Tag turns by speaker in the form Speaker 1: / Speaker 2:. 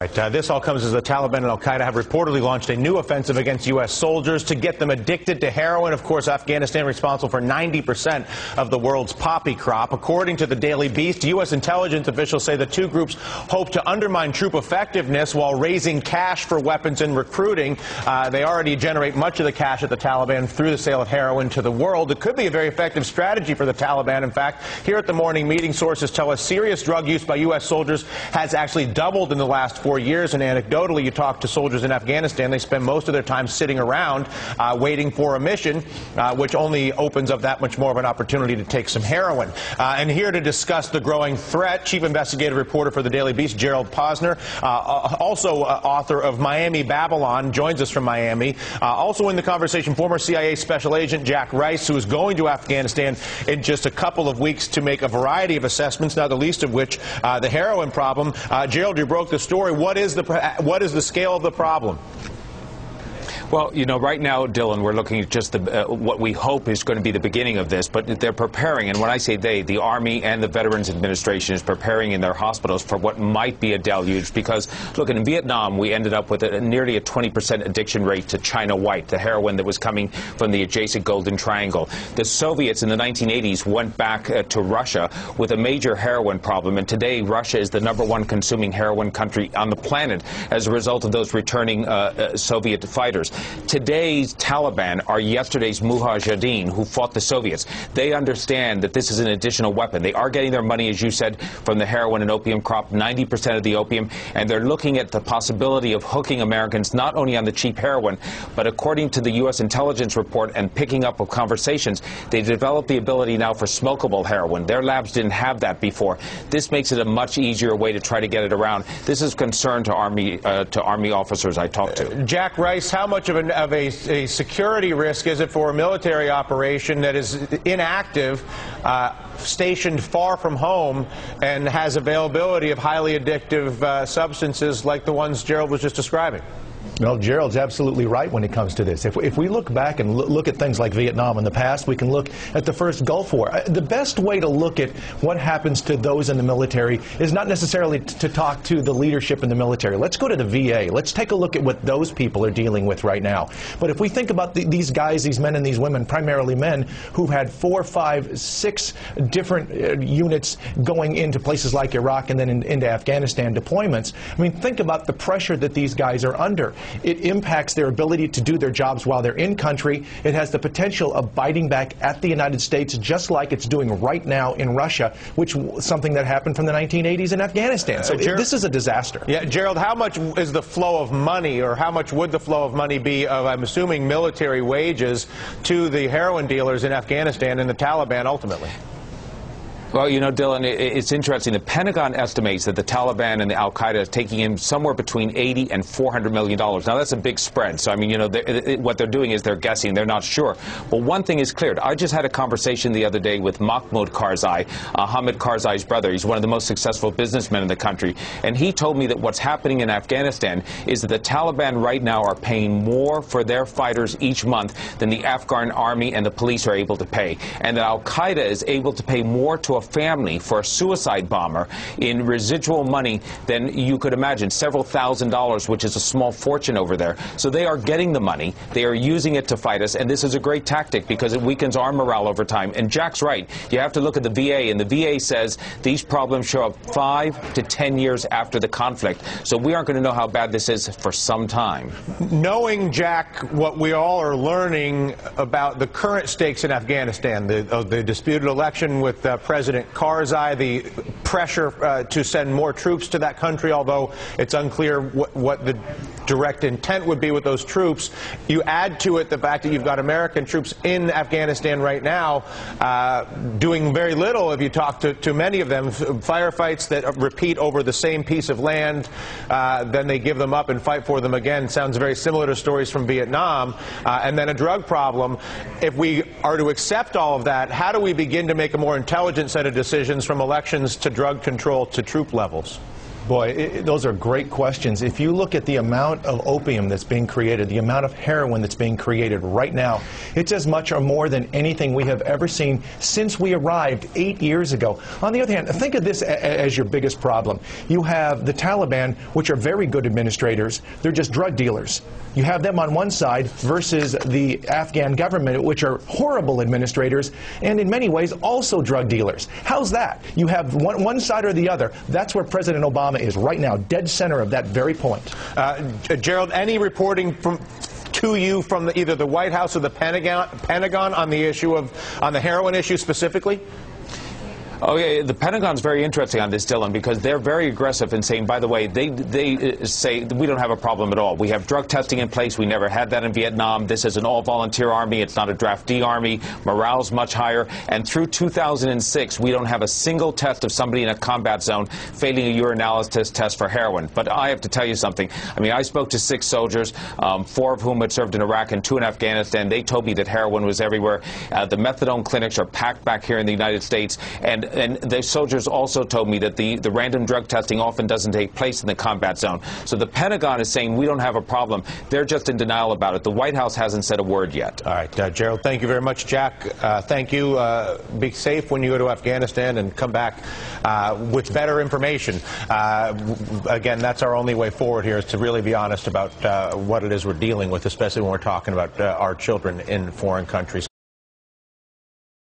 Speaker 1: Right, this all comes as the Taliban and al-Qaeda have reportedly launched a new offensive against U.S. soldiers to get them addicted to heroin. Of course, Afghanistan responsible for 90% of the world's poppy crop. According to the Daily Beast, U.S. intelligence officials say the two groups hope to undermine troop effectiveness while raising cash for weapons and recruiting. They already generate much of the cash at the Taliban through the sale of heroin to the world. It could be a very effective strategy for the Taliban. In fact, here at the morning meeting, sources tell us serious drug use by U.S. soldiers has actually doubled in the last 4 years, and anecdotally, you talk to soldiers in Afghanistan, they spend most of their time sitting around waiting for a mission, which only opens up that much more of an opportunity to take some heroin. And here to discuss the growing threat, chief investigative reporter for the Daily Beast, Gerald Posner, also author of Miami Babylon, joins us from Miami. Also in the conversation, former CIA special agent Jack Rice, who is going to Afghanistan in just a couple of weeks to make a variety of assessments, not the least of which the heroin problem. Gerald, you broke the story. What is the scale of the problem?
Speaker 2: Well, you know, right now, Dylan, we're looking at just what we hope is going to be the beginning of this, but they're preparing, and when I say they, the Army and the Veterans Administration is preparing in their hospitals for what might be a deluge, because, look, in Vietnam, we ended up with nearly a 20% addiction rate to China White, the heroin that was coming from the adjacent Golden Triangle. The Soviets in the 1980s went back to Russia with a major heroin problem, and today Russia is the #1 consuming heroin country on the planet as a result of those returning Soviet fighters. Today's Taliban are yesterday's Mujahideen who fought the Soviets. They understand that this is an additional weapon. They are getting their money, as you said, from the heroin and opium crop, 90% of the opium, and they're looking at the possibility of hooking Americans not only on the cheap heroin, but according to the U.S. intelligence report and picking up of conversations, they developed the ability now for smokable heroin. Their labs didn't have that before. This makes it a much easier way to try to get it around. This is concern to Army officers I talked to.
Speaker 1: Jack Rice, how much of a security risk is it for a military operation that is inactive, stationed far from home, and has availability of highly addictive substances like the ones Gerald was just describing?
Speaker 3: Well, Gerald's absolutely right when it comes to this. If we look back and look at things like Vietnam in the past, we can look at the first Gulf War. The best way to look at what happens to those in the military is not necessarily to talk to the leadership in the military. Let's go to the VA. Let's take a look at what those people are dealing with right now. But if we think about these guys, these men and these women, primarily men, who've had 4, 5, 6 different units going into places like Iraq and then into Afghanistan deployments, I mean, think about the pressure that these guys are under. It impacts their ability to do their jobs while they're in country. It has the potential of biting back at the United States, just like it's doing right now in Russia, which is something that happened from the 1980s in Afghanistan. So this is a disaster.
Speaker 1: Yeah, Gerald, how much is the flow of money, or how much would the flow of money be of, I'm assuming, military wages to the heroin dealers in Afghanistan and the Taliban ultimately?
Speaker 2: Well, you know, Dylan, it's interesting. The Pentagon estimates that the Taliban and the al-Qaeda is taking in somewhere between $80 and $400 million. Now, that's a big spread. So, I mean, you know, what they're doing is they're guessing. They're not sure. But one thing is clear. I just had a conversation the other day with Mahmoud Karzai, Hamid Karzai's brother. He's one of the most successful businessmen in the country. And he told me that what's happening in Afghanistan is that the Taliban right now are paying more for their fighters each month than the Afghan army and the police are able to pay. And that al-Qaeda is able to pay more to a family for a suicide bomber in residual money than you could imagine, several $1,000s, which is a small fortune over there. So they are getting the money, they are using it to fight us, and this is a great tactic because it weakens our morale over time. And Jack's right, you have to look at the VA, and the VA says these problems show up 5 to 10 years after the conflict. So we aren't going to know how bad this is for some time.
Speaker 1: Knowing, Jack, what we all are learning about the current stakes in Afghanistan, the disputed election with President Karzai, the pressure to send more troops to that country, although it's unclear what the direct intent would be with those troops. You add to it the fact that you've got American troops in Afghanistan right now doing very little, if you talk to many of them, firefights that repeat over the same piece of land, then they give them up and fight for them again. Sounds very similar to stories from Vietnam. And then a drug problem. If we are to accept all of that, how do we begin to make a more intelligent set of decisions from elections to drug control to troop levels?
Speaker 3: Boy, those are great questions. If you look at the amount of opium that's being created, the amount of heroin that's being created right now, it's as much or more than anything we have ever seen since we arrived 8 years ago. On the other hand, think of this as your biggest problem. You have the Taliban, which are very good administrators. They're just drug dealers. You have them on one side versus the Afghan government, which are horrible administrators and in many ways also drug dealers. How's that? You have one side or the other. That's where President Obama is right now, dead center of that very point.
Speaker 1: Gerald, any reporting to you from either the White House or the Pentagon on the issue on the heroin issue specifically?
Speaker 2: Oh, yeah, the Pentagon's very interesting on this, Dylan, because they're very aggressive in saying, by the way, they say we don't have a problem at all. We have drug testing in place. We never had that in Vietnam. This is an all-volunteer army. It's not a draftee army. Morale's much higher. And through 2006, we don't have a single test of somebody in a combat zone failing a urinalysis test for heroin. But I have to tell you something. I mean, I spoke to 6 soldiers, 4 of whom had served in Iraq and 2 in Afghanistan. They told me that heroin was everywhere. The methadone clinics are packed back here in the United States. And the soldiers also told me that the random drug testing often doesn't take place in the combat zone. So the Pentagon is saying we don't have a problem. They're just in denial about it. The White House hasn't said a word yet.
Speaker 1: All right, Gerald, thank you very much. Jack, thank you. Be safe when you go to Afghanistan and come back with better information. Again, that's our only way forward here, is to really be honest about what it is we're dealing with, especially when we're talking about our children in foreign countries.